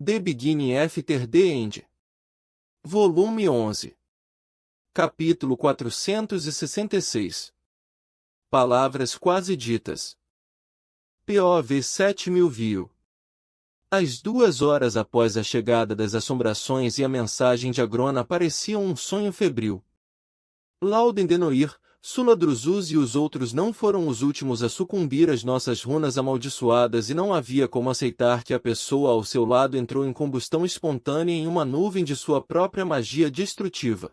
The Beginning After the End. Volume 11. Capítulo 466. Palavras quase ditas. POV 7000 viu. Às 2 horas após a chegada das assombrações e a mensagem de Agrona pareciam um sonho febril. Laudendenoir, Suladruzuz e os outros não foram os últimos a sucumbir às nossas runas amaldiçoadas e não havia como aceitar que a pessoa ao seu lado entrou em combustão espontânea em uma nuvem de sua própria magia destrutiva.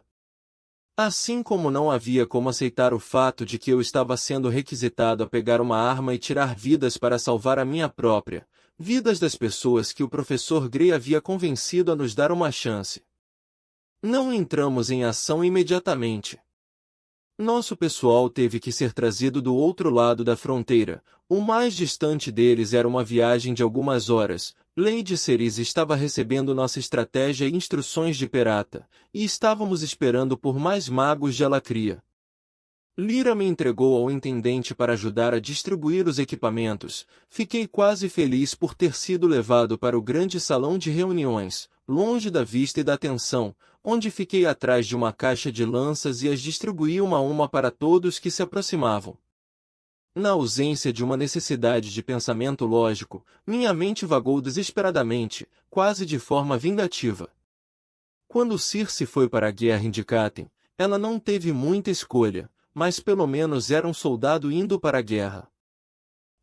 Assim como não havia como aceitar o fato de que eu estava sendo requisitado a pegar uma arma e tirar vidas para salvar a minha própria, vidas das pessoas que o professor Grey havia convencido a nos dar uma chance. Não entramos em ação imediatamente. Nosso pessoal teve que ser trazido do outro lado da fronteira. O mais distante deles era uma viagem de algumas horas. Lady Cerise estava recebendo nossa estratégia e instruções de Perata, e estávamos esperando por mais magos de Alacria. Lyra me entregou ao intendente para ajudar a distribuir os equipamentos. Fiquei quase feliz por ter sido levado para o grande salão de reuniões, longe da vista e da atenção, onde fiquei atrás de uma caixa de lanças e as distribuí uma a uma para todos que se aproximavam. Na ausência de uma necessidade de pensamento lógico, minha mente vagou desesperadamente, quase de forma vingativa. Quando Circe foi para a guerra em Dicatem, ela não teve muita escolha, mas pelo menos era um soldado indo para a guerra.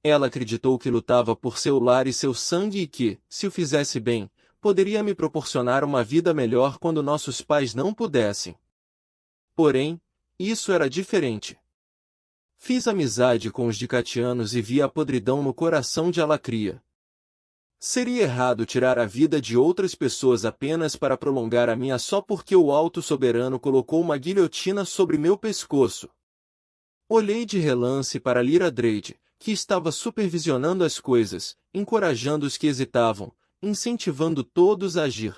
Ela acreditou que lutava por seu lar e seu sangue e que, se o fizesse bem, poderia me proporcionar uma vida melhor quando nossos pais não pudessem. Porém, isso era diferente. Fiz amizade com os dicatianos e vi a podridão no coração de Alacria. Seria errado tirar a vida de outras pessoas apenas para prolongar a minha só porque o Alto Soberano colocou uma guilhotina sobre meu pescoço. Olhei de relance para Lyra Drade, que estava supervisionando as coisas, encorajando os que hesitavam, incentivando todos a agir.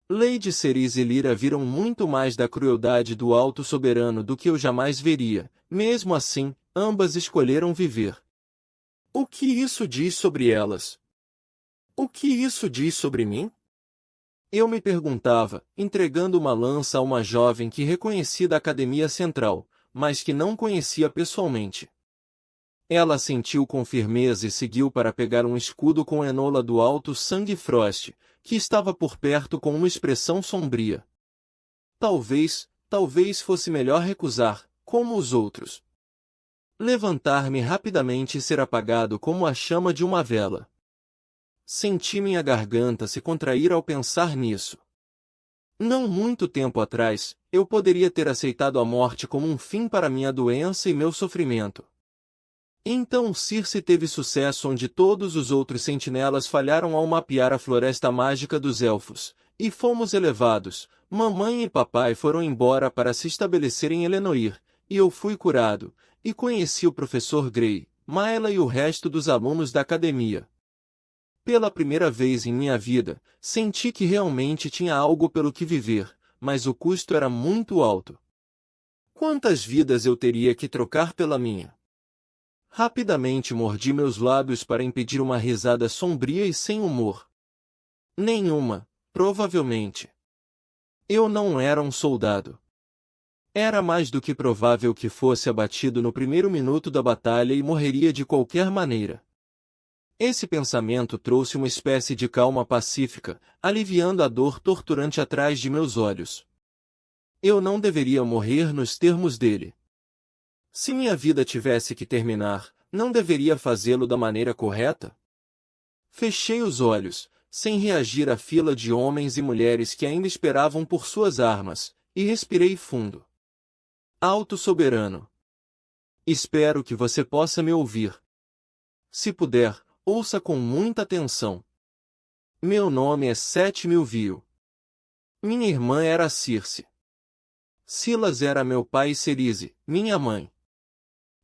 Lady Cerise e Lyra viram muito mais da crueldade do Alto Soberano do que eu jamais veria. Mesmo assim, ambas escolheram viver. O que isso diz sobre elas? O que isso diz sobre mim? Eu me perguntava, entregando uma lança a uma jovem que reconheci da Academia Central, mas que não conhecia pessoalmente. Ela assentiu com firmeza e seguiu para pegar um escudo com Enola do Alto Sangue Frost, que estava por perto com uma expressão sombria. Talvez fosse melhor recusar, como os outros. Levantar-me rapidamente e ser apagado como a chama de uma vela. Senti minha garganta se contrair ao pensar nisso. Não muito tempo atrás, eu poderia ter aceitado a morte como um fim para minha doença e meu sofrimento. Então Circe teve sucesso onde todos os outros sentinelas falharam ao mapear a floresta mágica dos elfos, e fomos elevados. Mamãe e papai foram embora para se estabelecer em Elenoir, e eu fui curado, e conheci o professor Grey, Maela e o resto dos alunos da academia. Pela primeira vez em minha vida, senti que realmente tinha algo pelo que viver, mas o custo era muito alto. Quantas vidas eu teria que trocar pela minha? Rapidamente mordi meus lábios para impedir uma risada sombria e sem humor. Nenhuma, provavelmente. Eu não era um soldado. Era mais do que provável que fosse abatido no primeiro minuto da batalha e morreria de qualquer maneira. Esse pensamento trouxe uma espécie de calma pacífica, aliviando a dor torturante atrás de meus olhos. Eu não deveria morrer nos termos dele. Se minha vida tivesse que terminar, não deveria fazê-lo da maneira correta? Fechei os olhos, sem reagir à fila de homens e mulheres que ainda esperavam por suas armas, e respirei fundo. Alto Soberano. Espero que você possa me ouvir. Se puder, ouça com muita atenção. Meu nome é 7000 viu. Minha irmã era Circe. Silas era meu pai e Cerise, minha mãe.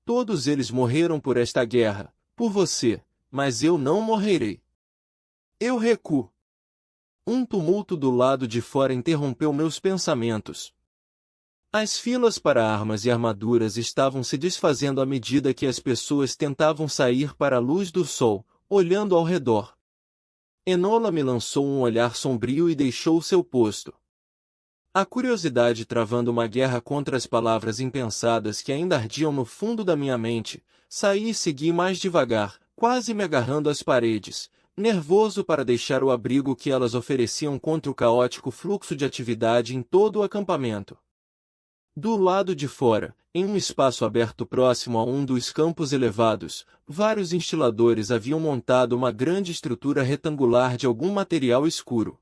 Todos eles morreram por esta guerra, por você, mas eu não morrerei. Eu recuo. Um tumulto do lado de fora interrompeu meus pensamentos. As filas para armas e armaduras estavam se desfazendo à medida que as pessoas tentavam sair para a luz do sol, olhando ao redor. Enola me lançou um olhar sombrio e deixou seu posto. A curiosidade travando uma guerra contra as palavras impensadas que ainda ardiam no fundo da minha mente, saí e segui mais devagar, quase me agarrando às paredes, nervoso para deixar o abrigo que elas ofereciam contra o caótico fluxo de atividade em todo o acampamento. Do lado de fora, em um espaço aberto próximo a um dos campos elevados, vários instiladores haviam montado uma grande estrutura retangular de algum material escuro.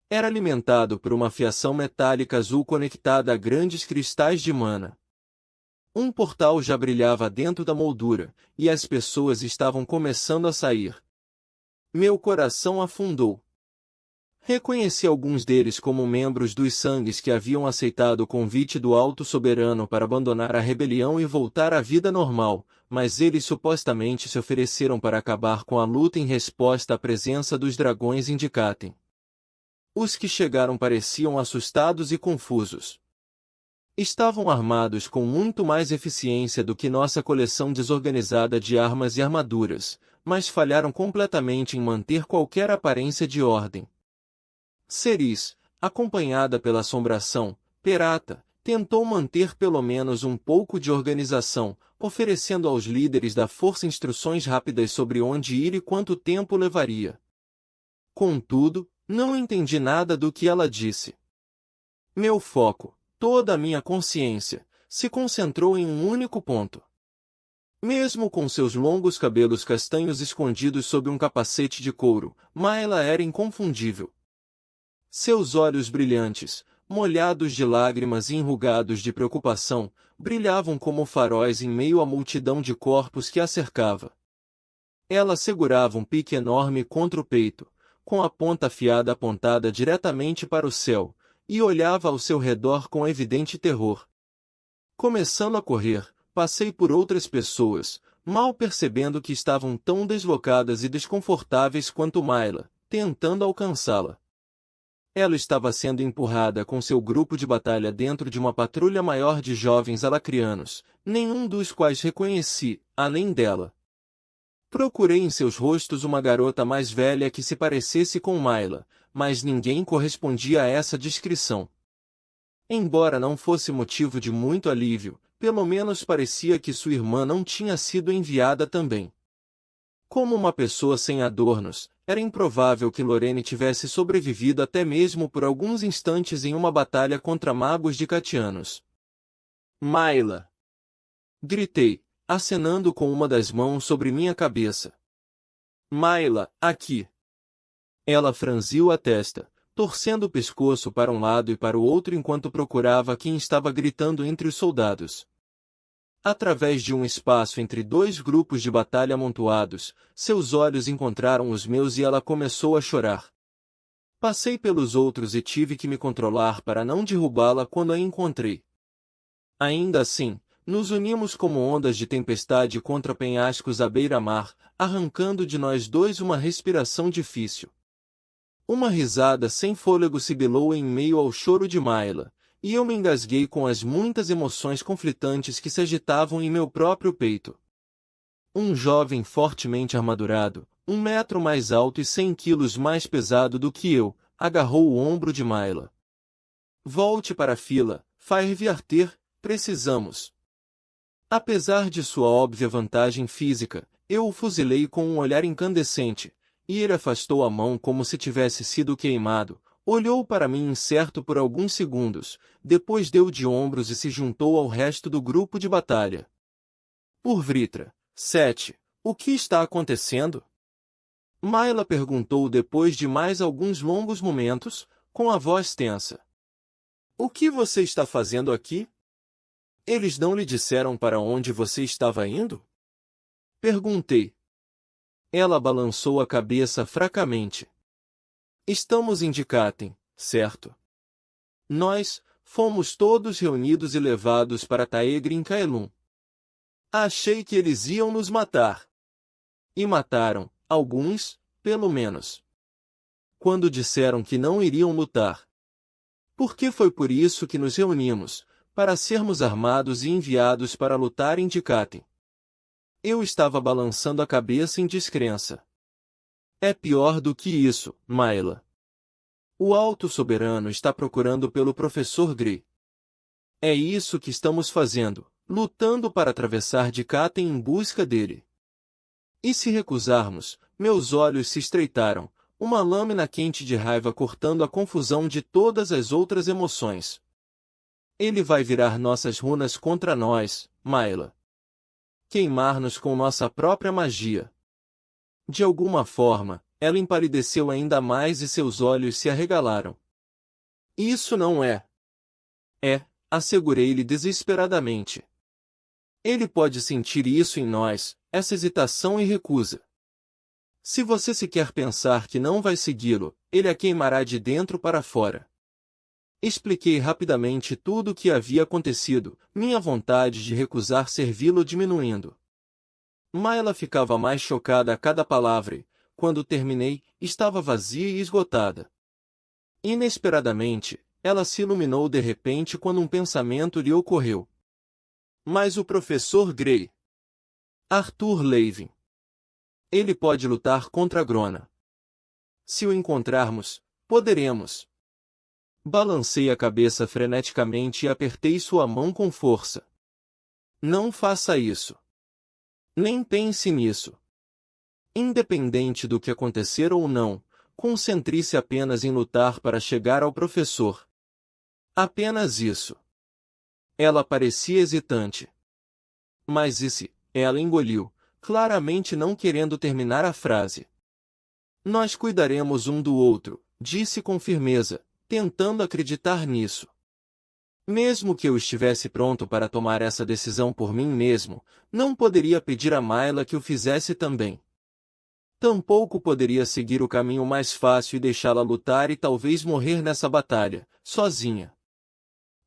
Era alimentado por uma fiação metálica azul conectada a grandes cristais de mana. Um portal já brilhava dentro da moldura, e as pessoas estavam começando a sair. Meu coração afundou. Reconheci alguns deles como membros dos sangues que haviam aceitado o convite do Alto Soberano para abandonar a rebelião e voltar à vida normal, mas eles supostamente se ofereceram para acabar com a luta em resposta à presença dos dragões Indicatem. Os que chegaram pareciam assustados e confusos. Estavam armados com muito mais eficiência do que nossa coleção desorganizada de armas e armaduras, mas falharam completamente em manter qualquer aparência de ordem. Ceris, acompanhada pela assombração, Perata, tentou manter pelo menos um pouco de organização, oferecendo aos líderes da força instruções rápidas sobre onde ir e quanto tempo levaria. Contudo, não entendi nada do que ela disse. Meu foco, toda a minha consciência, se concentrou em um único ponto. Mesmo com seus longos cabelos castanhos escondidos sob um capacete de couro, Mayla era inconfundível. Seus olhos brilhantes, molhados de lágrimas e enrugados de preocupação, brilhavam como faróis em meio à multidão de corpos que a cercava. Ela segurava um pique enorme contra o peito, com a ponta afiada apontada diretamente para o céu, e olhava ao seu redor com evidente terror. Começando a correr, passei por outras pessoas, mal percebendo que estavam tão deslocadas e desconfortáveis quanto Mayla, tentando alcançá-la. Ela estava sendo empurrada com seu grupo de batalha dentro de uma patrulha maior de jovens alacrianos, nenhum dos quais reconheci, além dela. Procurei em seus rostos uma garota mais velha que se parecesse com Mayla, mas ninguém correspondia a essa descrição. Embora não fosse motivo de muito alívio, pelo menos parecia que sua irmã não tinha sido enviada também. Como uma pessoa sem adornos, era improvável que Lorene tivesse sobrevivido até mesmo por alguns instantes em uma batalha contra magos de Catianos. Mayla! Gritei, acenando com uma das mãos sobre minha cabeça. Mayla, aqui! Ela franziu a testa, torcendo o pescoço para um lado e para o outro enquanto procurava quem estava gritando entre os soldados. Através de um espaço entre dois grupos de batalha amontoados, seus olhos encontraram os meus e ela começou a chorar. Passei pelos outros e tive que me controlar para não derrubá-la quando a encontrei. Ainda assim, nos unimos como ondas de tempestade contra penhascos à beira-mar, arrancando de nós dois uma respiração difícil. Uma risada sem fôlego sibilou em meio ao choro de Mayla, e eu me engasguei com as muitas emoções conflitantes que se agitavam em meu próprio peito. Um jovem fortemente armadurado, 1 metro mais alto e 100 quilos mais pesado do que eu, agarrou o ombro de Mayla. Volte para a fila, Firearter, precisamos. Apesar de sua óbvia vantagem física, eu o fuzilei com um olhar incandescente, e ele afastou a mão como se tivesse sido queimado, olhou para mim incerto por alguns segundos, depois deu de ombros e se juntou ao resto do grupo de batalha. Urvritra, 7. O que está acontecendo? Mayla perguntou depois de mais alguns longos momentos, com a voz tensa. O que você está fazendo aqui? Eles não lhe disseram para onde você estava indo? Perguntei. Ela balançou a cabeça fracamente. Estamos em Indicatem, certo? Nós fomos todos reunidos e levados para Taegrin Kaelum. Achei que eles iam nos matar. E mataram, alguns, pelo menos. Quando disseram que não iriam lutar. Porque foi por isso que nos reunimos, para sermos armados e enviados para lutar em Indicatem. Eu estava balançando a cabeça em descrença. É pior do que isso, Mayla. O Alto Soberano está procurando pelo Professor Grey. É isso que estamos fazendo, lutando para atravessar de Katen em busca dele. E se recusarmos, meus olhos se estreitaram, uma lâmina quente de raiva cortando a confusão de todas as outras emoções. Ele vai virar nossas runas contra nós, Mayla. Queimar-nos com nossa própria magia. De alguma forma, ela empalideceu ainda mais e seus olhos se arregalaram. Isso não é. É, assegurei-lhe desesperadamente. Ele pode sentir isso em nós, essa hesitação e recusa. Se você sequer pensar que não vai segui-lo, ele a queimará de dentro para fora. Expliquei rapidamente tudo o que havia acontecido, minha vontade de recusar servi-lo diminuindo. Mayla ficava mais chocada a cada palavra e, quando terminei, estava vazia e esgotada. Inesperadamente, ela se iluminou de repente quando um pensamento lhe ocorreu. Mas o professor Grey. Arthur Levin. Ele pode lutar contra Grona. Se o encontrarmos, poderemos. Balancei a cabeça freneticamente e apertei sua mão com força. Não faça isso. Nem pense nisso. Independente do que acontecer ou não, concentre-se apenas em lutar para chegar ao professor. Apenas isso. Ela parecia hesitante. Mas e se? Ela engoliu, claramente não querendo terminar a frase. Nós cuidaremos um do outro, disse com firmeza, tentando acreditar nisso. Mesmo que eu estivesse pronto para tomar essa decisão por mim mesmo, não poderia pedir a Mayla que o fizesse também. Tampouco poderia seguir o caminho mais fácil e deixá-la lutar e talvez morrer nessa batalha, sozinha.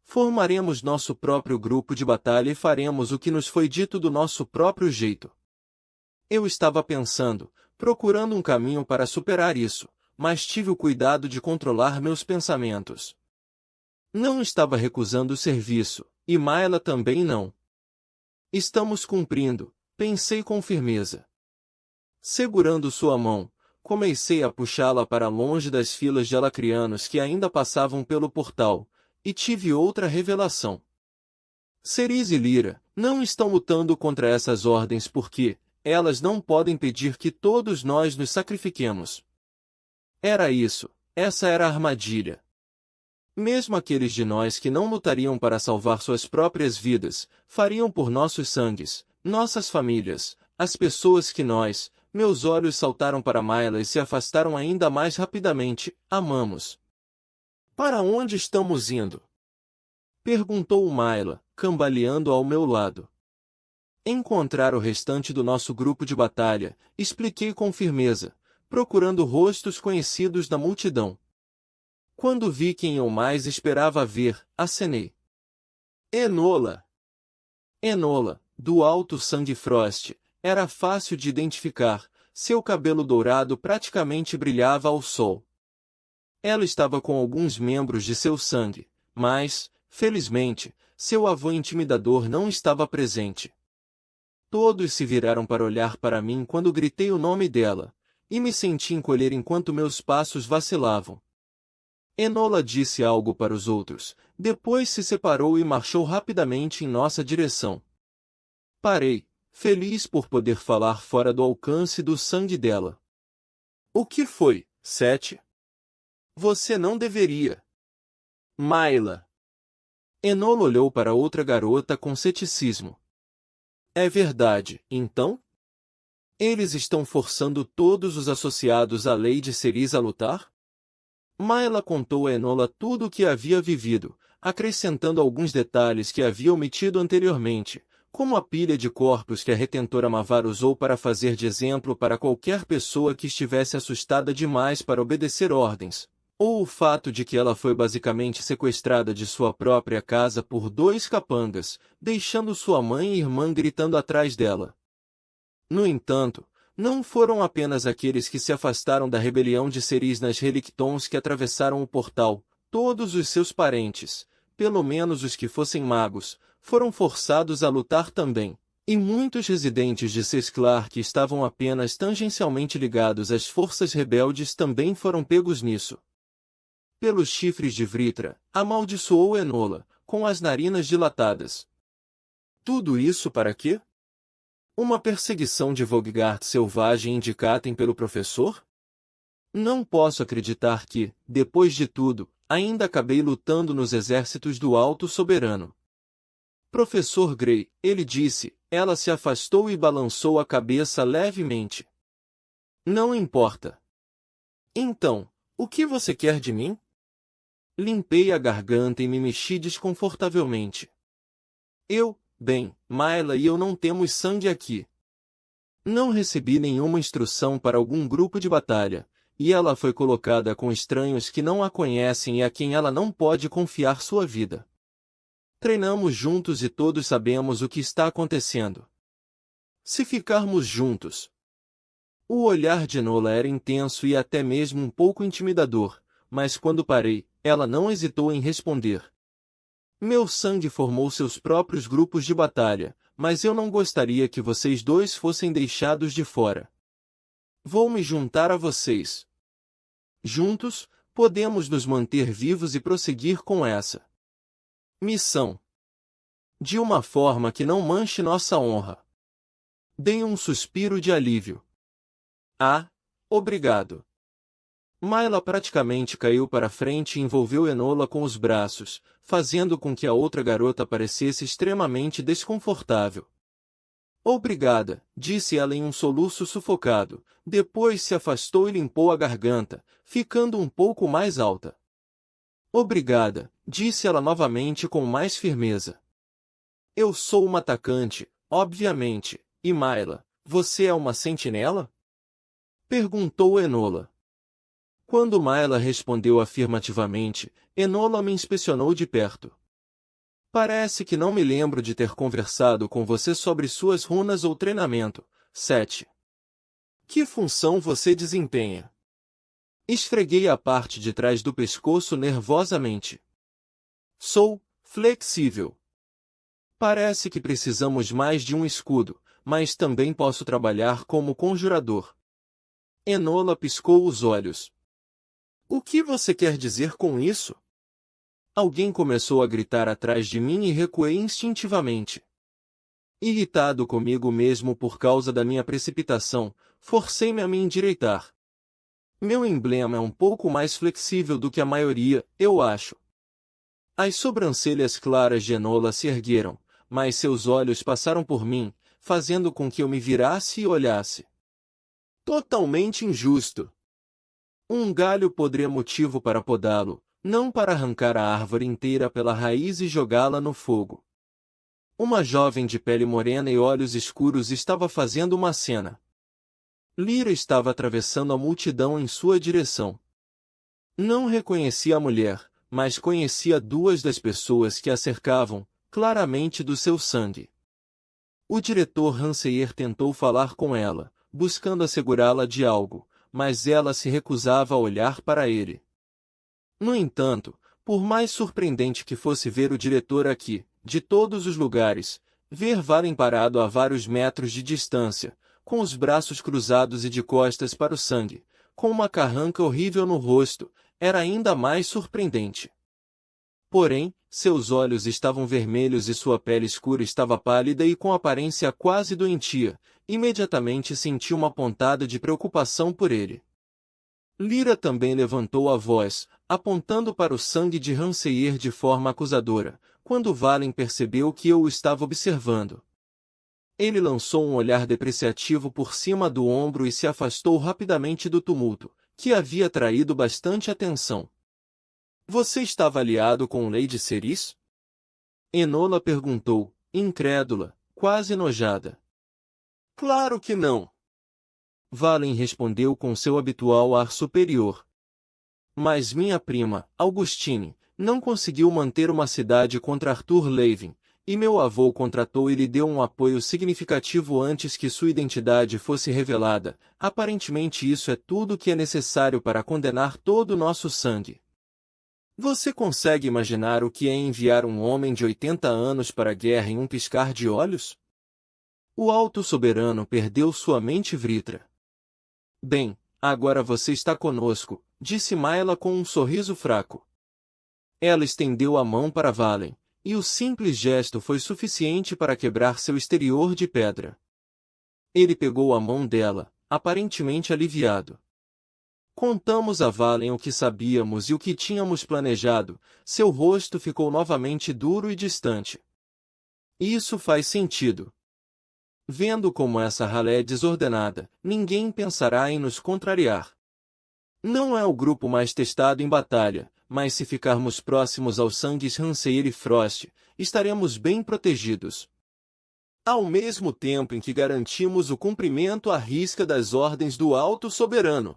Formaremos nosso próprio grupo de batalha e faremos o que nos foi dito do nosso próprio jeito. Eu estava pensando, procurando um caminho para superar isso, mas tive o cuidado de controlar meus pensamentos. Não estava recusando o serviço, e Mayla também não. Estamos cumprindo, pensei com firmeza. Segurando sua mão, comecei a puxá-la para longe das filas de alacrianos que ainda passavam pelo portal, e tive outra revelação. Cerise e Lyra não estão lutando contra essas ordens porque elas não podem pedir que todos nós nos sacrifiquemos. Era isso, essa era a armadilha. Mesmo aqueles de nós que não lutariam para salvar suas próprias vidas, fariam por nossos sangues, nossas famílias, as pessoas que nós, meus olhos saltaram para Mayla e se afastaram ainda mais rapidamente, amamos. Para onde estamos indo? Perguntou Mayla, cambaleando ao meu lado. Encontrar o restante do nosso grupo de batalha, expliquei com firmeza, procurando rostos conhecidos da multidão. Quando vi quem eu mais esperava ver, acenei. Enola! Enola, do alto sangue Frost, era fácil de identificar, seu cabelo dourado praticamente brilhava ao sol. Ela estava com alguns membros de seu sangue, mas, felizmente, seu avô intimidador não estava presente. Todos se viraram para olhar para mim quando gritei o nome dela, e me senti encolher enquanto meus passos vacilavam. Enola disse algo para os outros, depois se separou e marchou rapidamente em nossa direção. Parei, feliz por poder falar fora do alcance do sangue dela. O que foi, Sete? Você não deveria. Mayla. Enola olhou para outra garota com ceticismo. É verdade, então? Eles estão forçando todos os associados à lei de Cerise a lutar? Mayla contou a Enola tudo o que havia vivido, acrescentando alguns detalhes que havia omitido anteriormente, como a pilha de corpos que a retentora Mavar usou para fazer de exemplo para qualquer pessoa que estivesse assustada demais para obedecer ordens, ou o fato de que ela foi basicamente sequestrada de sua própria casa por dois capangas, deixando sua mãe e irmã gritando atrás dela. No entanto, não foram apenas aqueles que se afastaram da rebelião de Cerise nas Relictons que atravessaram o portal, todos os seus parentes, pelo menos os que fossem magos, foram forçados a lutar também, E muitos residentes de Sesclar que estavam apenas tangencialmente ligados às forças rebeldes também foram pegos nisso. Pelos chifres de Vritra, amaldiçoou Enola, com as narinas dilatadas. Tudo isso para quê? Uma perseguição de Volgard selvagem indicatem pelo professor? Não posso acreditar que, depois de tudo, ainda acabei lutando nos exércitos do Alto Soberano. Professor Grey, ele disse, ela se afastou e balançou a cabeça levemente. Não importa. Então, o que você quer de mim? Limpei a garganta e me mexi desconfortavelmente. Bem, Mayla e eu não temos sangue aqui. Não recebi nenhuma instrução para algum grupo de batalha, e ela foi colocada com estranhos que não a conhecem e a quem ela não pode confiar sua vida. Treinamos juntos e todos sabemos o que está acontecendo. Se ficarmos juntos. O olhar de Enola era intenso e até mesmo um pouco intimidador, mas quando parei, ela não hesitou em responder. Meu sangue formou seus próprios grupos de batalha, mas eu não gostaria que vocês dois fossem deixados de fora. Vou me juntar a vocês. Juntos, podemos nos manter vivos e prosseguir com essa missão. De uma forma que não manche nossa honra. Dei um suspiro de alívio. Ah, obrigado. Mayla praticamente caiu para frente e envolveu Enola com os braços, fazendo com que a outra garota parecesse extremamente desconfortável. Obrigada, disse ela em um soluço sufocado, depois se afastou e limpou a garganta, ficando um pouco mais alta. Obrigada, disse ela novamente com mais firmeza. Eu sou uma atacante, obviamente, e Mayla, você é uma sentinela? Perguntou Enola. Quando Mayla respondeu afirmativamente, Enola me inspecionou de perto. Parece que não me lembro de ter conversado com você sobre suas runas ou treinamento. 7. Que função você desempenha? Esfreguei a parte de trás do pescoço nervosamente. Sou flexível. Parece que precisamos mais de um escudo, mas também posso trabalhar como conjurador. Enola piscou os olhos. O que você quer dizer com isso? Alguém começou a gritar atrás de mim e recuei instintivamente. Irritado comigo mesmo por causa da minha precipitação, forcei-me a me endireitar. Meu emblema é um pouco mais flexível do que a maioria, eu acho. As sobrancelhas claras de Enola se ergueram, mas seus olhos passaram por mim, fazendo com que eu me virasse e olhasse. Totalmente injusto. Um galho poderia motivo para podá-lo, não para arrancar a árvore inteira pela raiz e jogá-la no fogo. Uma jovem de pele morena e olhos escuros estava fazendo uma cena. Lyra estava atravessando a multidão em sua direção. Não reconhecia a mulher, mas conhecia duas das pessoas que a cercavam, claramente do seu sangue. O diretor Hanseyer tentou falar com ela, buscando assegurá-la de algo, mas ela se recusava a olhar para ele. No entanto, por mais surpreendente que fosse ver o diretor aqui, de todos os lugares, ver Valen parado a vários metros de distância, com os braços cruzados e de costas para o sangue, com uma carranca horrível no rosto, era ainda mais surpreendente. Porém, seus olhos estavam vermelhos e sua pele escura estava pálida e com aparência quase doentia. Imediatamente senti uma pontada de preocupação por ele. Lyra também levantou a voz, apontando para o sangue de Hanseyer de forma acusadora, quando Valen percebeu que eu o estava observando. Ele lançou um olhar depreciativo por cima do ombro e se afastou rapidamente do tumulto, que havia atraído bastante atenção. Você estava aliado com Lady Ceris? Enola perguntou, incrédula, quase enojada. Claro que não. Valen respondeu com seu habitual ar superior. Mas minha prima, Augustine, não conseguiu manter uma cidade contra Arthur Levin, e meu avô contratou e lhe deu um apoio significativo antes que sua identidade fosse revelada. Aparentemente isso é tudo que é necessário para condenar todo o nosso sangue. Você consegue imaginar o que é enviar um homem de 80 anos para a guerra em um piscar de olhos? O Alto Soberano perdeu sua mente Vritra. Bem, agora você está conosco, disse Mayla com um sorriso fraco. Ela estendeu a mão para Valen, e o simples gesto foi suficiente para quebrar seu exterior de pedra. Ele pegou a mão dela, aparentemente aliviado. Contamos a Valen o que sabíamos e o que tínhamos planejado. Seu rosto ficou novamente duro e distante. Isso faz sentido. Vendo como essa ralé é desordenada, ninguém pensará em nos contrariar. Não é o grupo mais testado em batalha, mas se ficarmos próximos aos sangues Hanseir e Frost, estaremos bem protegidos. Ao mesmo tempo em que garantimos o cumprimento à risca das ordens do Alto Soberano.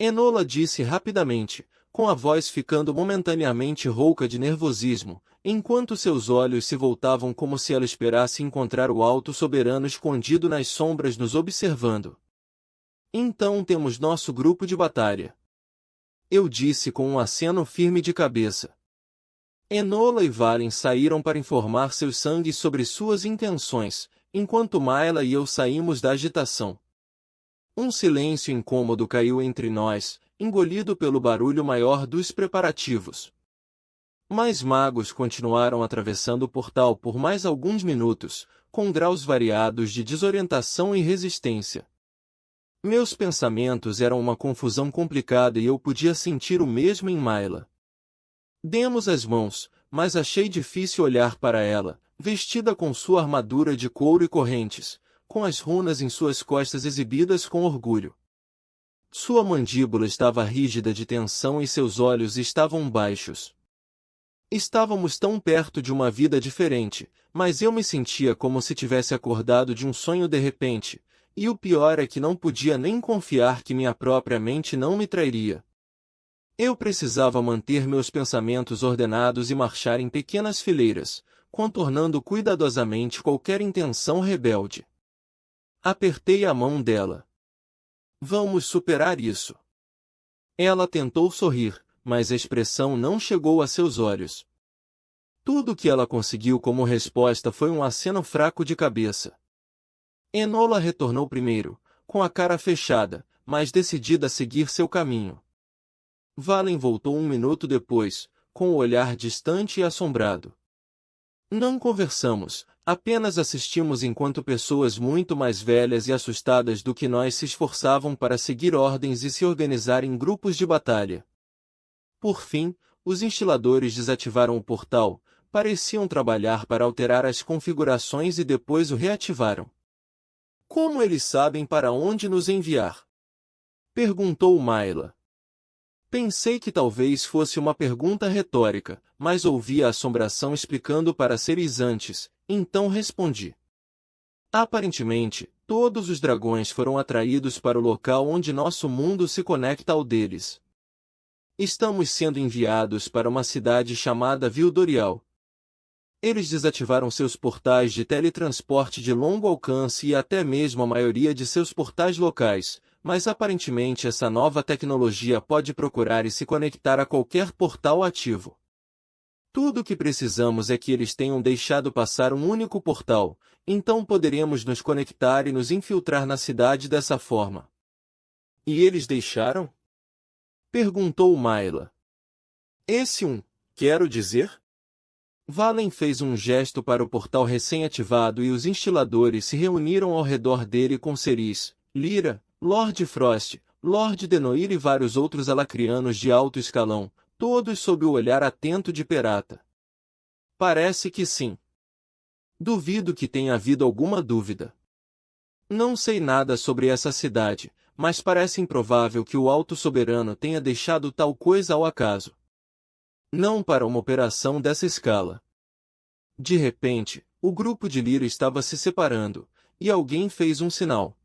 Enola disse rapidamente, com a voz ficando momentaneamente rouca de nervosismo, enquanto seus olhos se voltavam como se ela esperasse encontrar o Alto Soberano escondido nas sombras nos observando. Então temos nosso grupo de batalha. Eu disse com um aceno firme de cabeça. Enola e Valen saíram para informar seus sangues sobre suas intenções, enquanto Mayla e eu saímos da agitação. Um silêncio incômodo caiu entre nós, engolido pelo barulho maior dos preparativos. Mais magos continuaram atravessando o portal por mais alguns minutos, com graus variados de desorientação e resistência. Meus pensamentos eram uma confusão complicada e eu podia sentir o mesmo em Mayla. Demos as mãos, mas achei difícil olhar para ela, vestida com sua armadura de couro e correntes, com as runas em suas costas exibidas com orgulho. Sua mandíbula estava rígida de tensão e seus olhos estavam baixos. Estávamos tão perto de uma vida diferente, mas eu me sentia como se tivesse acordado de um sonho de repente, e o pior é que não podia nem confiar que minha própria mente não me trairia. Eu precisava manter meus pensamentos ordenados e marchar em pequenas fileiras, contornando cuidadosamente qualquer intenção rebelde. Apertei a mão dela. Vamos superar isso. Ela tentou sorrir, mas a expressão não chegou a seus olhos. Tudo o que ela conseguiu como resposta foi um aceno fraco de cabeça. Enola retornou primeiro, com a cara fechada, mas decidida a seguir seu caminho. Valen voltou um minuto depois, com o olhar distante e assombrado. Não conversamos, apenas assistimos enquanto pessoas muito mais velhas e assustadas do que nós se esforçavam para seguir ordens e se organizar em grupos de batalha. Por fim, os instiladores desativaram o portal, pareciam trabalhar para alterar as configurações e depois o reativaram. Como eles sabem para onde nos enviar? Perguntou Mayla. Pensei que talvez fosse uma pergunta retórica, mas ouvi a assombração explicando para seres antes, então respondi. Aparentemente, todos os dragões foram atraídos para o local onde nosso mundo se conecta ao deles. Estamos sendo enviados para uma cidade chamada Vildorial. Eles desativaram seus portais de teletransporte de longo alcance e até mesmo a maioria de seus portais locais, mas aparentemente essa nova tecnologia pode procurar e se conectar a qualquer portal ativo. Tudo o que precisamos é que eles tenham deixado passar um único portal, então poderemos nos conectar e nos infiltrar na cidade dessa forma. E eles deixaram? Perguntou Mayla. Quero dizer? Valen fez um gesto para o portal recém-ativado e os instiladores se reuniram ao redor dele com Ceris, Lyra, Lord Frost, Lord Denoir e vários outros alacrianos de alto escalão, todos sob o olhar atento de Perata. Parece que sim. Duvido que tenha havido alguma dúvida. Não sei nada sobre essa cidade, mas parece improvável que o Alto Soberano tenha deixado tal coisa ao acaso. Não para uma operação dessa escala. De repente, o grupo de Lyra estava se separando, e alguém fez um sinal.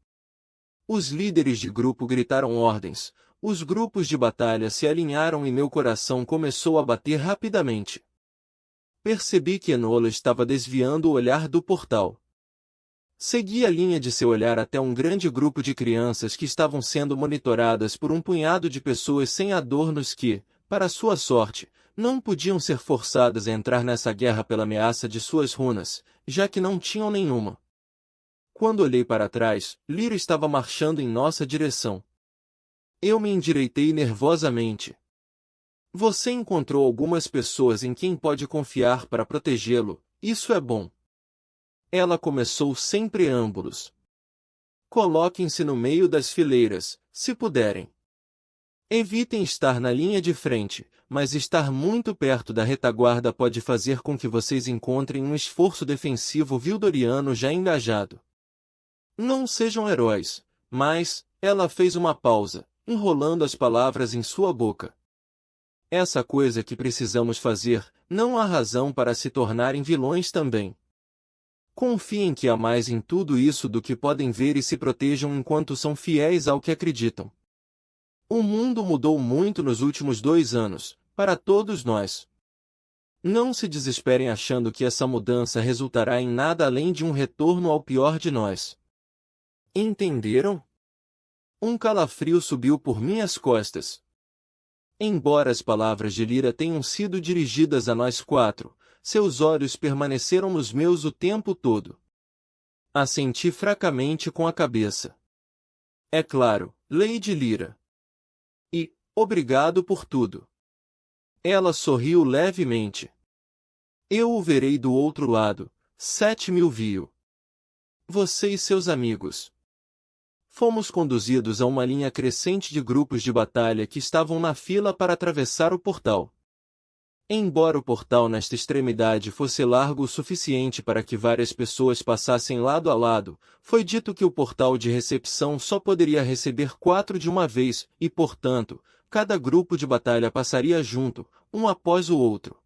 Os líderes de grupo gritaram ordens, os grupos de batalha se alinharam e meu coração começou a bater rapidamente. Percebi que Enola estava desviando o olhar do portal. Segui a linha de seu olhar até um grande grupo de crianças que estavam sendo monitoradas por um punhado de pessoas sem adornos que, para sua sorte, não podiam ser forçadas a entrar nessa guerra pela ameaça de suas runas, já que não tinham nenhuma. Quando olhei para trás, Lyra estava marchando em nossa direção. Eu me endireitei nervosamente. Você encontrou algumas pessoas em quem pode confiar para protegê-lo, isso é bom. Ela começou sem preâmbulos. Coloquem-se no meio das fileiras, se puderem. Evitem estar na linha de frente, mas estar muito perto da retaguarda pode fazer com que vocês encontrem um esforço defensivo vildoriano já engajado. Não sejam heróis, mas, ela fez uma pausa, enrolando as palavras em sua boca. Essa coisa que precisamos fazer, não há razão para se tornarem vilões também. Confiem que há mais em tudo isso do que podem ver e se protejam enquanto são fiéis ao que acreditam. O mundo mudou muito nos últimos 2 anos, para todos nós. Não se desesperem achando que essa mudança resultará em nada além de um retorno ao pior de nós. Entenderam? Um calafrio subiu por minhas costas. Embora as palavras de Lyra tenham sido dirigidas a nós 4, seus olhos permaneceram nos meus o tempo todo. Assenti fracamente com a cabeça. É claro, Lady Lyra. E, obrigado por tudo. Ela sorriu levemente. Eu o verei do outro lado, 7.000 viu. Você e seus amigos. Fomos conduzidos a uma linha crescente de grupos de batalha que estavam na fila para atravessar o portal. Embora o portal nesta extremidade fosse largo o suficiente para que várias pessoas passassem lado a lado, foi dito que o portal de recepção só poderia receber 4 de uma vez, e portanto, cada grupo de batalha passaria junto, um após o outro.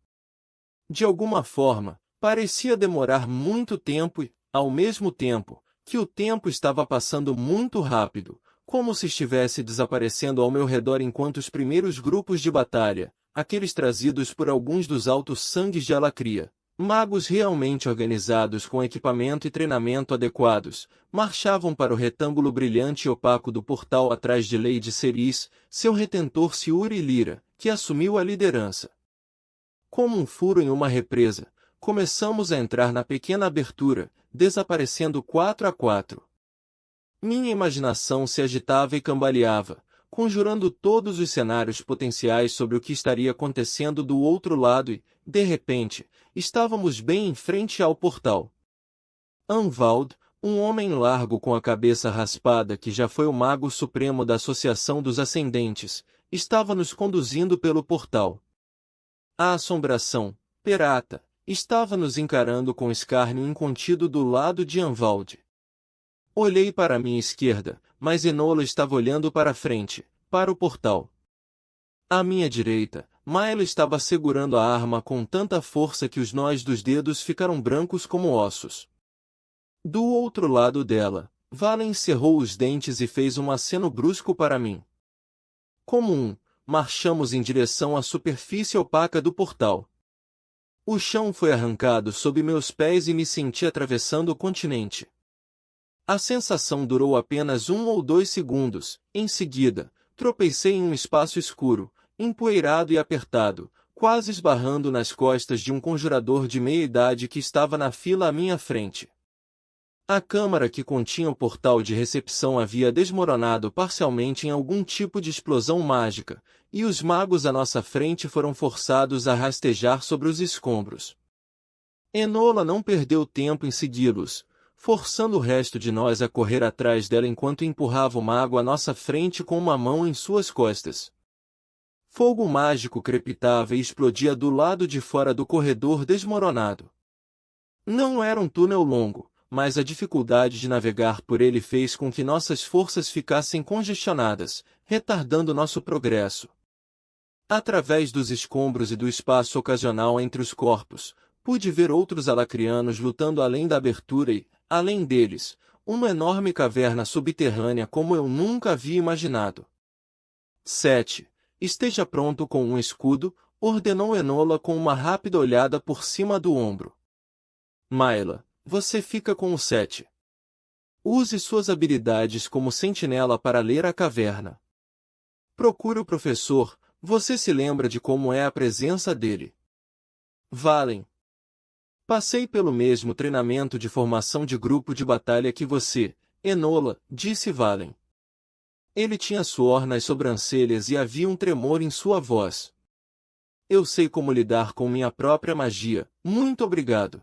De alguma forma, parecia demorar muito tempo e, ao mesmo tempo, que o tempo estava passando muito rápido, como se estivesse desaparecendo ao meu redor enquanto os primeiros grupos de batalha, aqueles trazidos por alguns dos altos sangues de Alacria, magos realmente organizados com equipamento e treinamento adequados, marchavam para o retângulo brilhante e opaco do portal atrás de Lady Ceris, seu retentor Siuri Lyra, que assumiu a liderança. Como um furo em uma represa, começamos a entrar na pequena abertura, desaparecendo 4 a 4. Minha imaginação se agitava e cambaleava, conjurando todos os cenários potenciais sobre o que estaria acontecendo do outro lado e, de repente, estávamos bem em frente ao portal. Anvald, um homem largo com a cabeça raspada que já foi o mago supremo da Associação dos Ascendentes, estava nos conduzindo pelo portal. A assombração, Perata, estava nos encarando com escárnio incontido do lado de Anvald. Olhei para a minha esquerda, mas Enola estava olhando para a frente, para o portal. À minha direita, Milo estava segurando a arma com tanta força que os nós dos dedos ficaram brancos como ossos. Do outro lado dela, Valen cerrou os dentes e fez um aceno brusco para mim. Como marchamos em direção à superfície opaca do portal. O chão foi arrancado sob meus pés e me senti atravessando o continente. A sensação durou apenas 1 ou 2 segundos, em seguida, tropecei em um espaço escuro, empoeirado e apertado, quase esbarrando nas costas de um conjurador de meia-idade que estava na fila à minha frente. A câmara que continha o portal de recepção havia desmoronado parcialmente em algum tipo de explosão mágica, e os magos à nossa frente foram forçados a rastejar sobre os escombros. Enola não perdeu tempo em segui-los, forçando o resto de nós a correr atrás dela enquanto empurrava o mago à nossa frente com uma mão em suas costas. Fogo mágico crepitava e explodia do lado de fora do corredor desmoronado. Não era um túnel longo, mas a dificuldade de navegar por ele fez com que nossas forças ficassem congestionadas, retardando nosso progresso. Através dos escombros e do espaço ocasional entre os corpos, pude ver outros alacrianos lutando além da abertura e, além deles, uma enorme caverna subterrânea como eu nunca havia imaginado. 7. Esteja pronto com um escudo, ordenou Enola com uma rápida olhada por cima do ombro. Mayla, você fica com o 7. Use suas habilidades como sentinela para ler a caverna. Procure o professor, você se lembra de como é a presença dele. Valen. Passei pelo mesmo treinamento de formação de grupo de batalha que você, Enola, disse Valen. Ele tinha suor nas sobrancelhas e havia um tremor em sua voz. Eu sei como lidar com minha própria magia, muito obrigado.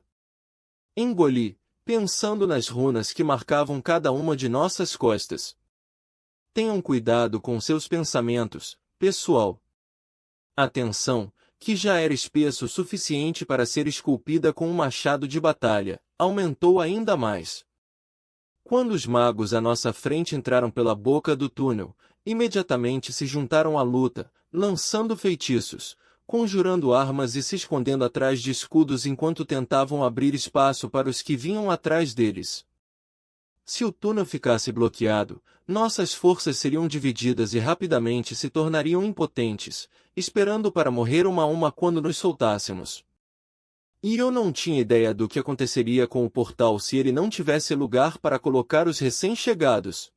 Engoli, pensando nas runas que marcavam cada uma de nossas costas. Tenham cuidado com seus pensamentos, pessoal. A tensão, que já era espesso o suficiente para ser esculpida com um machado de batalha, aumentou ainda mais. Quando os magos à nossa frente entraram pela boca do túnel, imediatamente se juntaram à luta, lançando feitiços, conjurando armas e se escondendo atrás de escudos enquanto tentavam abrir espaço para os que vinham atrás deles. Se o túnel ficasse bloqueado, nossas forças seriam divididas e rapidamente se tornariam impotentes, esperando para morrer uma a uma quando nos soltássemos. E eu não tinha ideia do que aconteceria com o portal se ele não tivesse lugar para colocar os recém-chegados.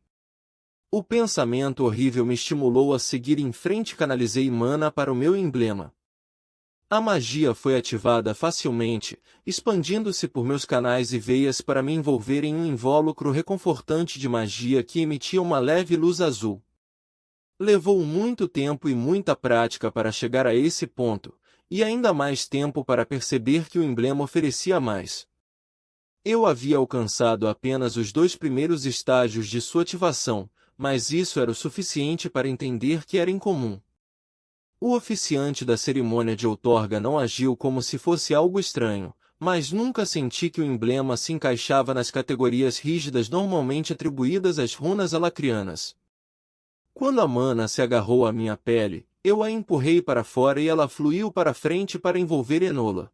O pensamento horrível me estimulou a seguir em frente e canalizei mana para o meu emblema. A magia foi ativada facilmente, expandindo-se por meus canais e veias para me envolver em um invólucro reconfortante de magia que emitia uma leve luz azul. Levou muito tempo e muita prática para chegar a esse ponto, e ainda mais tempo para perceber que o emblema oferecia mais. Eu havia alcançado apenas os 2 primeiros estágios de sua ativação, mas isso era o suficiente para entender que era incomum. O oficiante da cerimônia de outorga não agiu como se fosse algo estranho, mas nunca senti que o emblema se encaixava nas categorias rígidas normalmente atribuídas às runas alacrianas. Quando a mana se agarrou à minha pele, eu a empurrei para fora e ela fluiu para frente para envolver Enola.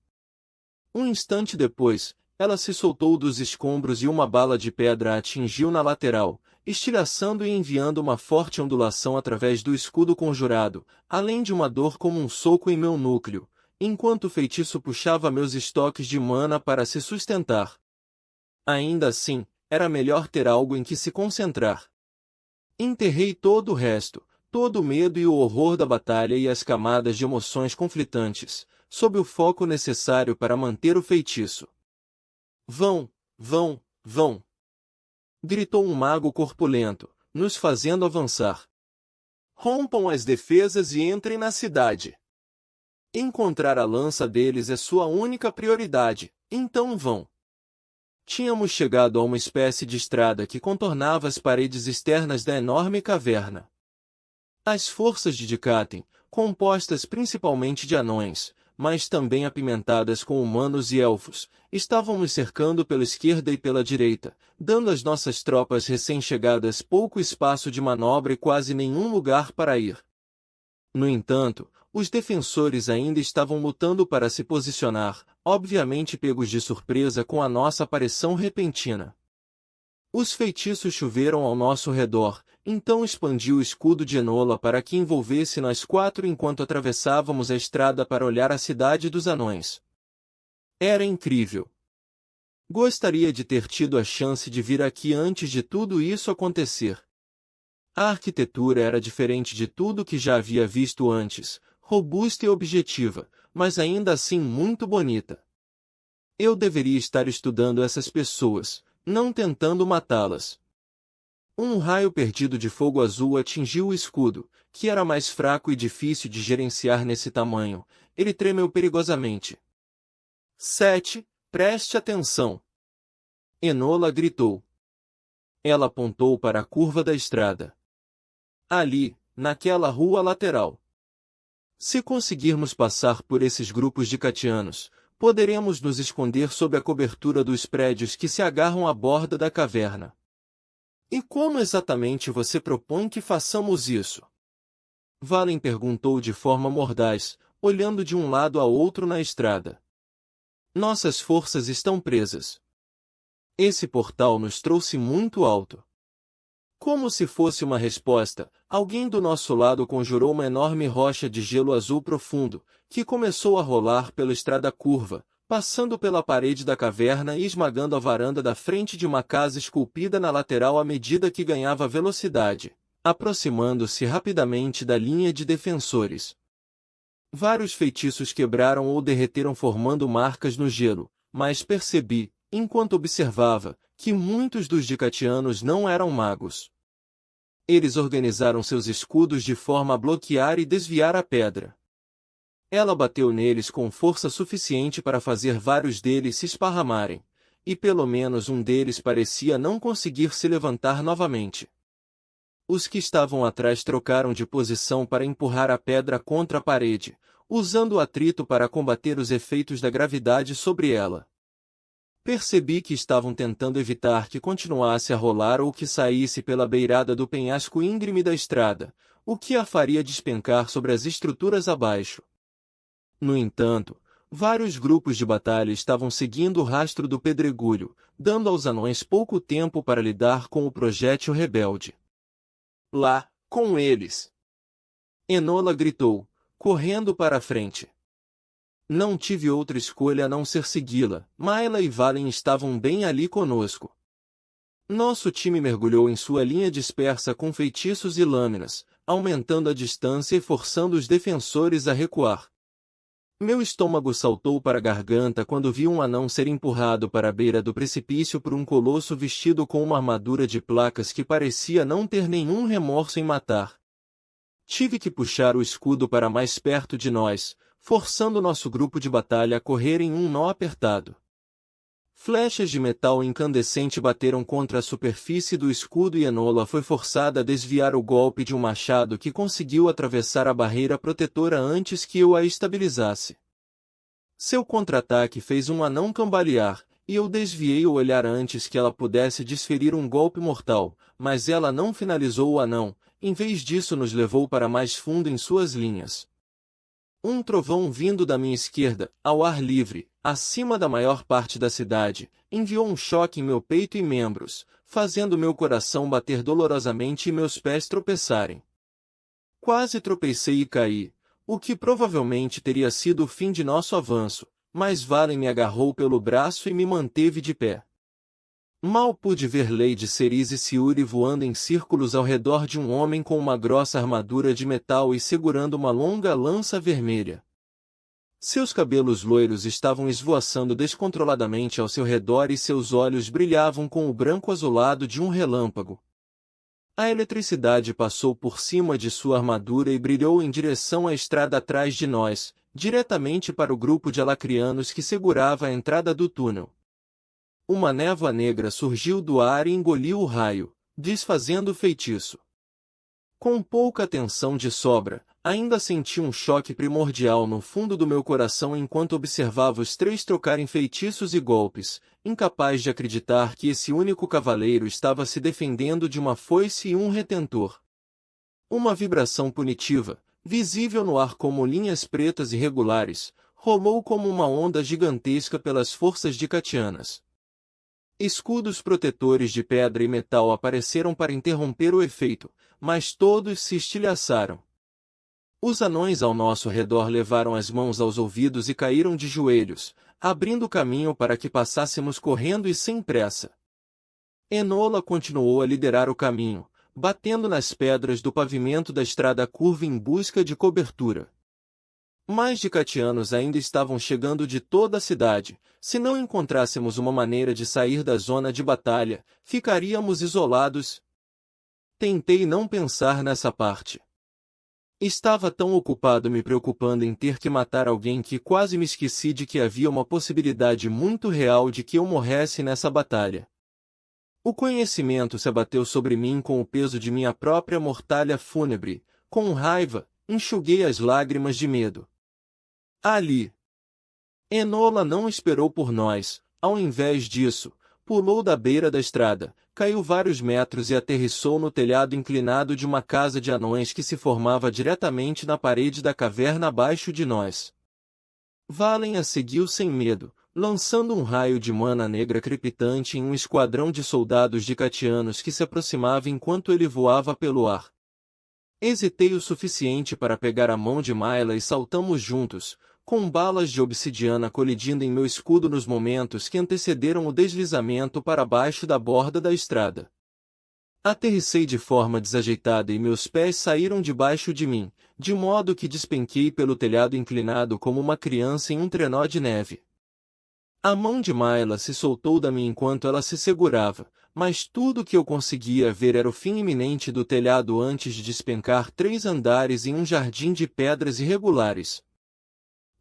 Um instante depois, ela se soltou dos escombros e uma bala de pedra a atingiu na lateral, estilhaçando e enviando uma forte ondulação através do escudo conjurado, além de uma dor como um soco em meu núcleo, enquanto o feitiço puxava meus estoques de mana para se sustentar. Ainda assim, era melhor ter algo em que se concentrar. Enterrei todo o resto, todo o medo e o horror da batalha e as camadas de emoções conflitantes, sob o foco necessário para manter o feitiço. Vão, vão, vão! Gritou um mago corpulento, nos fazendo avançar. Rompam as defesas e entrem na cidade. Encontrar a lança deles é sua única prioridade, então vão. Tínhamos chegado a uma espécie de estrada que contornava as paredes externas da enorme caverna. As forças de Dikaten, compostas principalmente de anões, mas também apimentadas com humanos e elfos, estavam nos cercando pela esquerda e pela direita, dando às nossas tropas recém-chegadas pouco espaço de manobra e quase nenhum lugar para ir. No entanto, os defensores ainda estavam lutando para se posicionar, obviamente pegos de surpresa com a nossa aparição repentina. Os feitiços choveram ao nosso redor, então expandi o escudo de Enola para que envolvesse nós 4 enquanto atravessávamos a estrada para olhar a cidade dos anões. Era incrível. Gostaria de ter tido a chance de vir aqui antes de tudo isso acontecer. A arquitetura era diferente de tudo que já havia visto antes, robusta e objetiva, mas ainda assim muito bonita. Eu deveria estar estudando essas pessoas, não tentando matá-las. Um raio perdido de fogo azul atingiu o escudo, que era mais fraco e difícil de gerenciar nesse tamanho. Ele tremeu perigosamente. 7. Preste atenção! Enola gritou. Ela apontou para a curva da estrada. Ali, naquela rua lateral. Se conseguirmos passar por esses grupos de catianos, poderemos nos esconder sob a cobertura dos prédios que se agarram à borda da caverna. E como exatamente você propõe que façamos isso? Valen perguntou de forma mordaz, olhando de um lado a outro na estrada. Nossas forças estão presas. Esse portal nos trouxe muito alto. Como se fosse uma resposta, alguém do nosso lado conjurou uma enorme rocha de gelo azul profundo, que começou a rolar pela estrada curva, passando pela parede da caverna e esmagando a varanda da frente de uma casa esculpida na lateral à medida que ganhava velocidade, aproximando-se rapidamente da linha de defensores. Vários feitiços quebraram ou derreteram formando marcas no gelo, mas percebi, enquanto observava, que muitos dos dicatianos não eram magos. Eles organizaram seus escudos de forma a bloquear e desviar a pedra. Ela bateu neles com força suficiente para fazer vários deles se esparramarem, e pelo menos um deles parecia não conseguir se levantar novamente. Os que estavam atrás trocaram de posição para empurrar a pedra contra a parede, usando o atrito para combater os efeitos da gravidade sobre ela. Percebi que estavam tentando evitar que continuasse a rolar ou que saísse pela beirada do penhasco íngreme da estrada, o que a faria despencar sobre as estruturas abaixo. No entanto, vários grupos de batalha estavam seguindo o rastro do pedregulho, dando aos anões pouco tempo para lidar com o projétil rebelde. Lá, com eles! Enola gritou, correndo para a frente. Não tive outra escolha a não ser segui-la. Mayla e Valen estavam bem ali conosco. Nosso time mergulhou em sua linha dispersa com feitiços e lâminas, aumentando a distância e forçando os defensores a recuar. Meu estômago saltou para a garganta quando vi um anão ser empurrado para a beira do precipício por um colosso vestido com uma armadura de placas que parecia não ter nenhum remorso em matar. Tive que puxar o escudo para mais perto de nós, forçando nosso grupo de batalha a correr em um nó apertado. Flechas de metal incandescente bateram contra a superfície do escudo e Enola foi forçada a desviar o golpe de um machado que conseguiu atravessar a barreira protetora antes que eu a estabilizasse. Seu contra-ataque fez um anão cambalear, e eu desviei o olhar antes que ela pudesse desferir um golpe mortal, mas ela não finalizou o anão, em vez disso nos levou para mais fundo em suas linhas. Um trovão vindo da minha esquerda, ao ar livre, acima da maior parte da cidade, enviou um choque em meu peito e membros, fazendo meu coração bater dolorosamente e meus pés tropeçarem. Quase tropecei e caí, o que provavelmente teria sido o fim de nosso avanço, mas Valen me agarrou pelo braço e me manteve de pé. Mal pude ver Lady Cerise e Siuri voando em círculos ao redor de um homem com uma grossa armadura de metal e segurando uma longa lança vermelha. Seus cabelos loiros estavam esvoaçando descontroladamente ao seu redor e seus olhos brilhavam com o branco azulado de um relâmpago. A eletricidade passou por cima de sua armadura e brilhou em direção à estrada atrás de nós, diretamente para o grupo de alacrianos que segurava a entrada do túnel. Uma névoa negra surgiu do ar e engoliu o raio, desfazendo o feitiço. Com pouca atenção de sobra, ainda senti um choque primordial no fundo do meu coração enquanto observava os três trocarem feitiços e golpes, incapaz de acreditar que esse único cavaleiro estava se defendendo de uma foice e um retentor. Uma vibração punitiva, visível no ar como linhas pretas irregulares, rolou como uma onda gigantesca pelas forças dicatianas. Escudos protetores de pedra e metal apareceram para interromper o efeito, mas todos se estilhaçaram. Os anões ao nosso redor levaram as mãos aos ouvidos e caíram de joelhos, abrindo caminho para que passássemos correndo e sem pressa. Enola continuou a liderar o caminho, batendo nas pedras do pavimento da estrada curva em busca de cobertura. Mais dicatianos ainda estavam chegando de toda a cidade. Se não encontrássemos uma maneira de sair da zona de batalha, ficaríamos isolados. Tentei não pensar nessa parte. Estava tão ocupado me preocupando em ter que matar alguém que quase me esqueci de que havia uma possibilidade muito real de que eu morresse nessa batalha. O conhecimento se abateu sobre mim com o peso de minha própria mortalha fúnebre. Com raiva, enxuguei as lágrimas de medo. Ali. Enola não esperou por nós, ao invés disso, pulou da beira da estrada, caiu vários metros e aterrissou no telhado inclinado de uma casa de anões que se formava diretamente na parede da caverna abaixo de nós. Valen a seguiu sem medo, lançando um raio de mana negra crepitante em um esquadrão de soldados dicatianos que se aproximava enquanto ele voava pelo ar. Hesitei o suficiente para pegar a mão de Mayla e saltamos juntos, com balas de obsidiana colidindo em meu escudo nos momentos que antecederam o deslizamento para baixo da borda da estrada. Aterrissei de forma desajeitada e meus pés saíram debaixo de mim, de modo que despenquei pelo telhado inclinado como uma criança em um trenó de neve. A mão de Mayla se soltou da mim enquanto ela se segurava, mas tudo que eu conseguia ver era o fim iminente do telhado antes de despencar 3 andares em um jardim de pedras irregulares.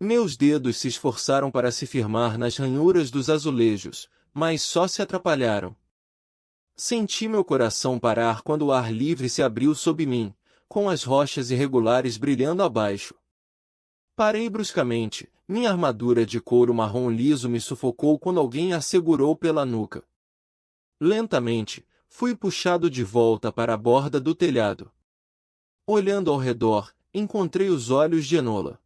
Meus dedos se esforçaram para se firmar nas ranhuras dos azulejos, mas só se atrapalharam. Senti meu coração parar quando o ar livre se abriu sob mim, com as rochas irregulares brilhando abaixo. Parei bruscamente, minha armadura de couro marrom liso me sufocou quando alguém a segurou pela nuca. Lentamente, fui puxado de volta para a borda do telhado. Olhando ao redor, encontrei os olhos de Enola.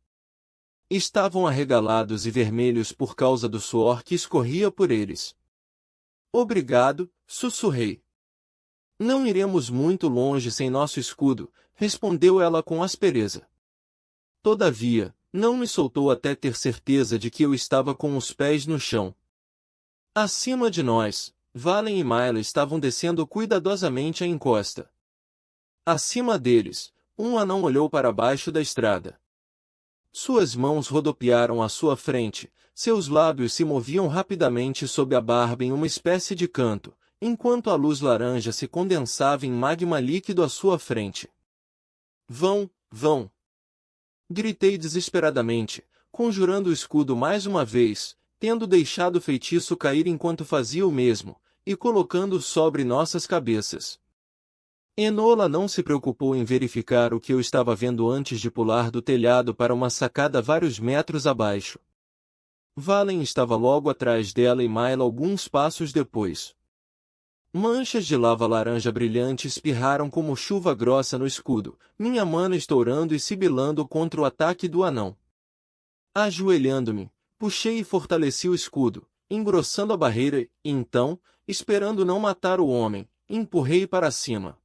Estavam arregalados e vermelhos por causa do suor que escorria por eles. Obrigado, sussurrei. Não iremos muito longe sem nosso escudo, respondeu ela com aspereza. Todavia, não me soltou até ter certeza de que eu estava com os pés no chão. Acima de nós, Valen e Mayla estavam descendo cuidadosamente a encosta. Acima deles, um anão olhou para baixo da estrada. Suas mãos rodopiaram à sua frente, seus lábios se moviam rapidamente sob a barba em uma espécie de canto, enquanto a luz laranja se condensava em magma líquido à sua frente. Vão, vão! Gritei desesperadamente, conjurando o escudo mais uma vez, tendo deixado o feitiço cair enquanto fazia o mesmo, e colocando-o sobre nossas cabeças. Enola não se preocupou em verificar o que eu estava vendo antes de pular do telhado para uma sacada vários metros abaixo. Valen estava logo atrás dela e Mayla alguns passos depois. Manchas de lava laranja brilhante espirraram como chuva grossa no escudo, minha mana estourando e sibilando contra o ataque do anão. Ajoelhando-me, puxei e fortaleci o escudo, engrossando a barreira e, então, esperando não matar o homem, empurrei para cima.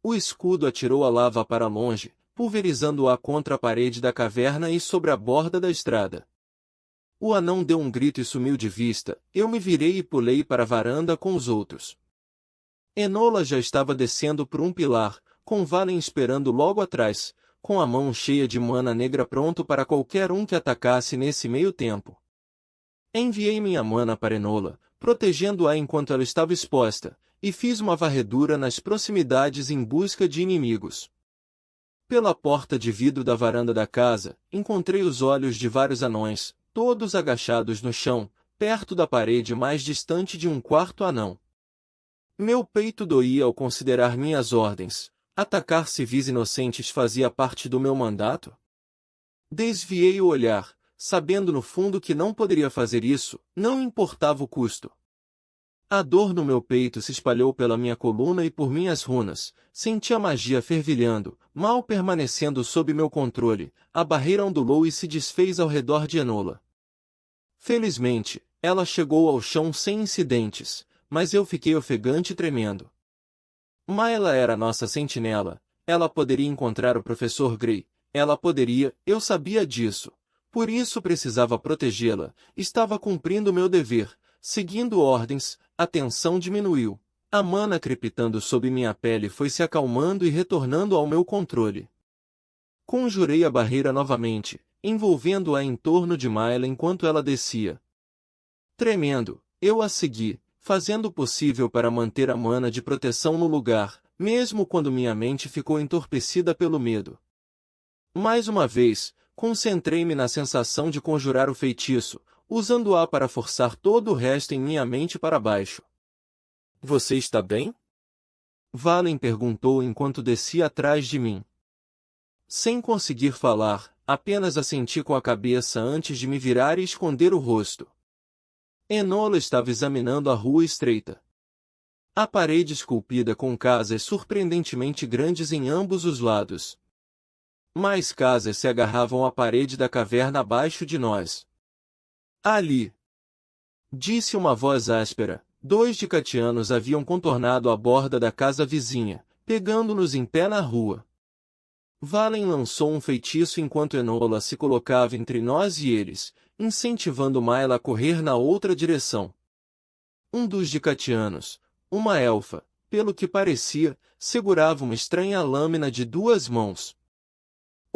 O escudo atirou a lava para longe, pulverizando-a contra a parede da caverna e sobre a borda da estrada. O anão deu um grito e sumiu de vista, eu me virei e pulei para a varanda com os outros. Enola já estava descendo por um pilar, com Valen esperando logo atrás, com a mão cheia de mana negra pronto para qualquer um que atacasse nesse meio tempo. Enviei minha mana para Enola, protegendo-a enquanto ela estava exposta, e fiz uma varredura nas proximidades em busca de inimigos. Pela porta de vidro da varanda da casa, encontrei os olhos de vários anões, todos agachados no chão, perto da parede mais distante de um quarto anão. Meu peito doía ao considerar minhas ordens. Atacar civis inocentes fazia parte do meu mandato? Desviei o olhar, sabendo no fundo que não poderia fazer isso, não importava o custo. A dor no meu peito se espalhou pela minha coluna e por minhas runas, senti a magia fervilhando, mal permanecendo sob meu controle, a barreira ondulou e se desfez ao redor de Enola. Felizmente, ela chegou ao chão sem incidentes, mas eu fiquei ofegante e tremendo. Mayla era nossa sentinela, ela poderia encontrar o professor Grey, ela poderia, eu sabia disso. Por isso precisava protegê-la, estava cumprindo meu dever, seguindo ordens, a tensão diminuiu. A mana crepitando sob minha pele foi se acalmando e retornando ao meu controle. Conjurei a barreira novamente, envolvendo-a em torno de Mayla enquanto ela descia. Tremendo, eu a segui, fazendo o possível para manter a mana de proteção no lugar, mesmo quando minha mente ficou entorpecida pelo medo. Mais uma vez, concentrei-me na sensação de conjurar o feitiço, usando-a para forçar todo o resto em minha mente para baixo. Você está bem? Valen perguntou enquanto descia atrás de mim. Sem conseguir falar, apenas assenti com a cabeça antes de me virar e esconder o rosto. Enola estava examinando a rua estreita. A parede esculpida com casas surpreendentemente grandes em ambos os lados. Mais casas se agarravam à parede da caverna abaixo de nós. Ali! Disse uma voz áspera. 2 dicatianos haviam contornado a borda da casa vizinha, pegando-nos em pé na rua. Valen lançou um feitiço enquanto Enola se colocava entre nós e eles, incentivando Mayla a correr na outra direção. Um dos dicatianos, uma elfa, pelo que parecia, segurava uma estranha lâmina de 2 mãos.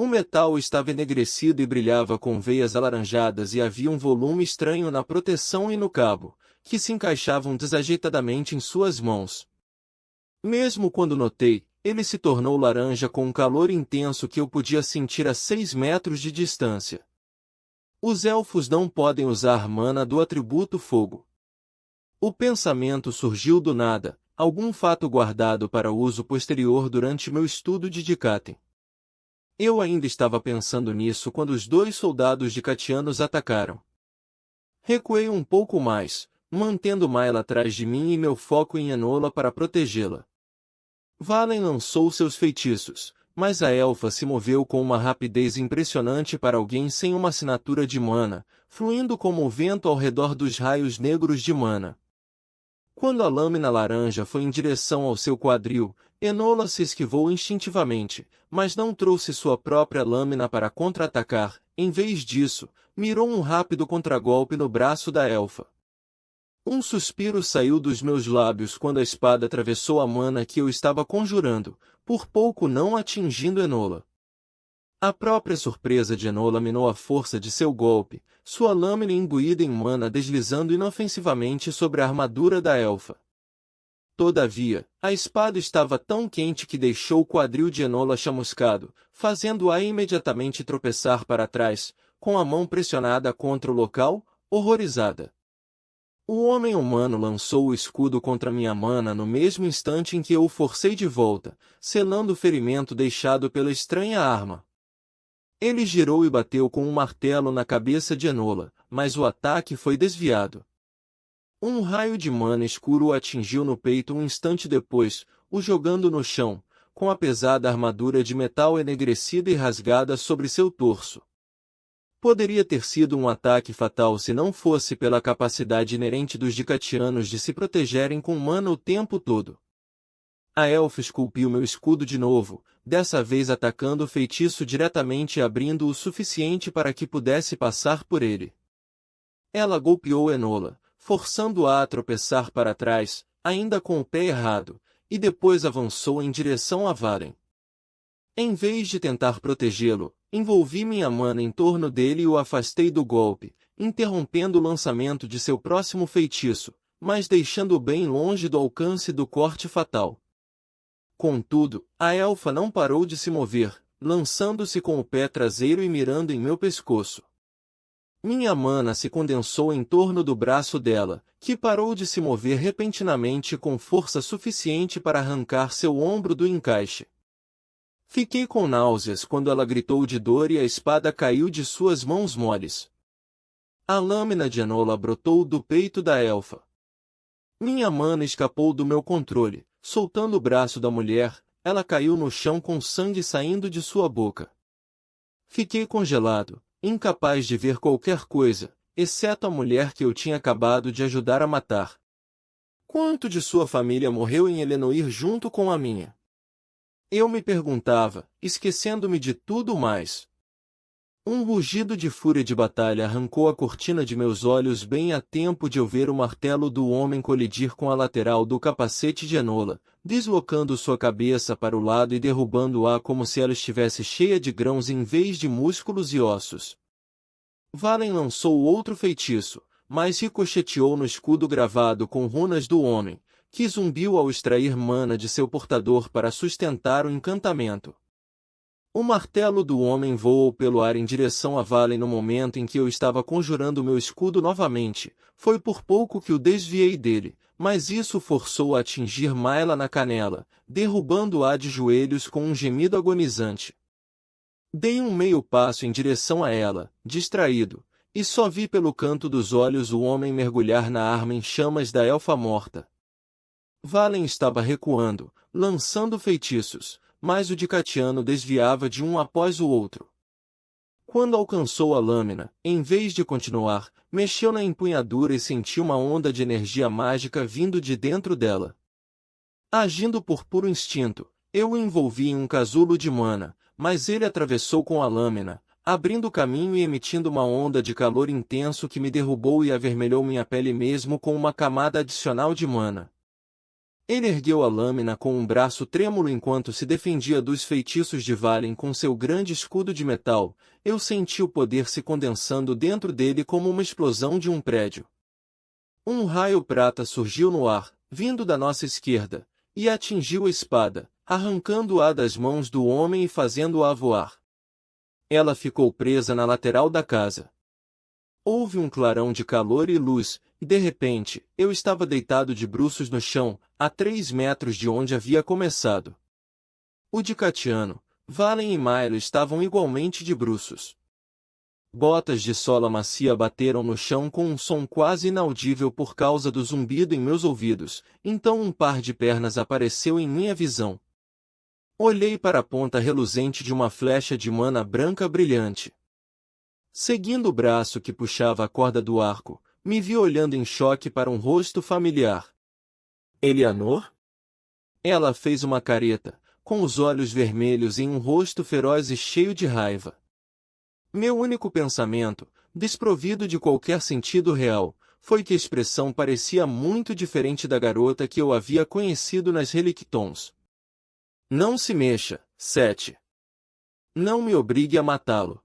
O metal estava enegrecido e brilhava com veias alaranjadas e havia um volume estranho na proteção e no cabo, que se encaixavam desajeitadamente em suas mãos. Mesmo quando notei, ele se tornou laranja com um calor intenso que eu podia sentir a 6 metros de distância. Os elfos não podem usar mana do atributo fogo. O pensamento surgiu do nada, algum fato guardado para uso posterior durante meu estudo de Dikaten. Eu ainda estava pensando nisso quando os 2 soldados dicatianos atacaram. Recuei um pouco mais, mantendo Mayla atrás de mim e meu foco em Enola para protegê-la. Valen lançou seus feitiços, mas a elfa se moveu com uma rapidez impressionante para alguém sem uma assinatura de mana, fluindo como o vento ao redor dos raios negros de mana. Quando a lâmina laranja foi em direção ao seu quadril, Enola se esquivou instintivamente, mas não trouxe sua própria lâmina para contra-atacar. Em vez disso, mirou um rápido contragolpe no braço da elfa. Um suspiro saiu dos meus lábios quando a espada atravessou a mana que eu estava conjurando, por pouco não atingindo Enola. A própria surpresa de Enola minou a força de seu golpe, sua lâmina imbuída em mana deslizando inofensivamente sobre a armadura da elfa. Todavia, a espada estava tão quente que deixou o quadril de Enola chamuscado, fazendo-a imediatamente tropeçar para trás, com a mão pressionada contra o local, horrorizada. O homem humano lançou o escudo contra minha mana no mesmo instante em que eu o forcei de volta, selando o ferimento deixado pela estranha arma. Ele girou e bateu com um martelo na cabeça de Enola, mas o ataque foi desviado. Um raio de mana escuro o atingiu no peito um instante depois, o jogando no chão, com a pesada armadura de metal enegrecida e rasgada sobre seu torso. Poderia ter sido um ataque fatal se não fosse pela capacidade inerente dos dicatianos de se protegerem com mana o tempo todo. A elfa esculpiu meu escudo de novo, dessa vez atacando o feitiço diretamente e abrindo o suficiente para que pudesse passar por ele. Ela golpeou Enola, forçando-a a tropeçar para trás, ainda com o pé errado, e depois avançou em direção a Varen. Em vez de tentar protegê-lo, envolvi minha mana em torno dele e o afastei do golpe, interrompendo o lançamento de seu próximo feitiço, mas deixando-o bem longe do alcance do corte fatal. Contudo, a elfa não parou de se mover, lançando-se com o pé traseiro e mirando em meu pescoço. Minha mana se condensou em torno do braço dela, que parou de se mover repentinamente com força suficiente para arrancar seu ombro do encaixe. Fiquei com náuseas quando ela gritou de dor e a espada caiu de suas mãos moles. A lâmina de Enola brotou do peito da elfa. Minha mana escapou do meu controle, soltando o braço da mulher, ela caiu no chão com sangue saindo de sua boca. Fiquei congelado, incapaz de ver qualquer coisa, exceto a mulher que eu tinha acabado de ajudar a matar. Quanto de sua família morreu em Elenoir junto com a minha? Eu me perguntava, esquecendo-me de tudo mais. Um rugido de fúria de batalha arrancou a cortina de meus olhos bem a tempo de eu ver o martelo do homem colidir com a lateral do capacete de Enola, deslocando sua cabeça para o lado e derrubando-a como se ela estivesse cheia de grãos em vez de músculos e ossos. Valen lançou outro feitiço, mas ricocheteou no escudo gravado com runas do homem, que zumbiu ao extrair mana de seu portador para sustentar o encantamento. O martelo do homem voou pelo ar em direção a Valen no momento em que eu estava conjurando meu escudo novamente. Foi por pouco que o desviei dele, mas isso forçou a atingir Mayla na canela, derrubando-a de joelhos com um gemido agonizante. Dei um meio passo em direção a ela, distraído, e só vi pelo canto dos olhos o homem mergulhar na arma em chamas da elfa morta. Valen estava recuando, lançando feitiços, mas o dicatiano desviava de um após o outro. Quando alcançou a lâmina, em vez de continuar, mexeu na empunhadura e sentiu uma onda de energia mágica vindo de dentro dela. Agindo por puro instinto, eu o envolvi em um casulo de mana, mas ele atravessou com a lâmina, abrindo caminho e emitindo uma onda de calor intenso que me derrubou e avermelhou minha pele mesmo com uma camada adicional de mana. Ele ergueu a lâmina com um braço trêmulo enquanto se defendia dos feitiços de Valen com seu grande escudo de metal. Eu senti o poder se condensando dentro dele como uma explosão de um prédio. Um raio prata surgiu no ar, vindo da nossa esquerda, e atingiu a espada, arrancando-a das mãos do homem e fazendo-a voar. Ela ficou presa na lateral da casa. Houve um clarão de calor e luz, e de repente, eu estava deitado de bruços no chão, a 3 metros de onde havia começado. O Dicatiano, Valen e Milo estavam igualmente de bruços. Botas de sola macia bateram no chão com um som quase inaudível por causa do zumbido em meus ouvidos, então um par de pernas apareceu em minha visão. Olhei para a ponta reluzente de uma flecha de mana branca brilhante. Seguindo o braço que puxava a corda do arco, me vi olhando em choque para um rosto familiar. Eleanor? Ela fez uma careta, com os olhos vermelhos em um rosto feroz e cheio de raiva. Meu único pensamento, desprovido de qualquer sentido real, foi que a expressão parecia muito diferente da garota que eu havia conhecido nas Relictons. Não se mexa, Sete. Não me obrigue a matá-lo.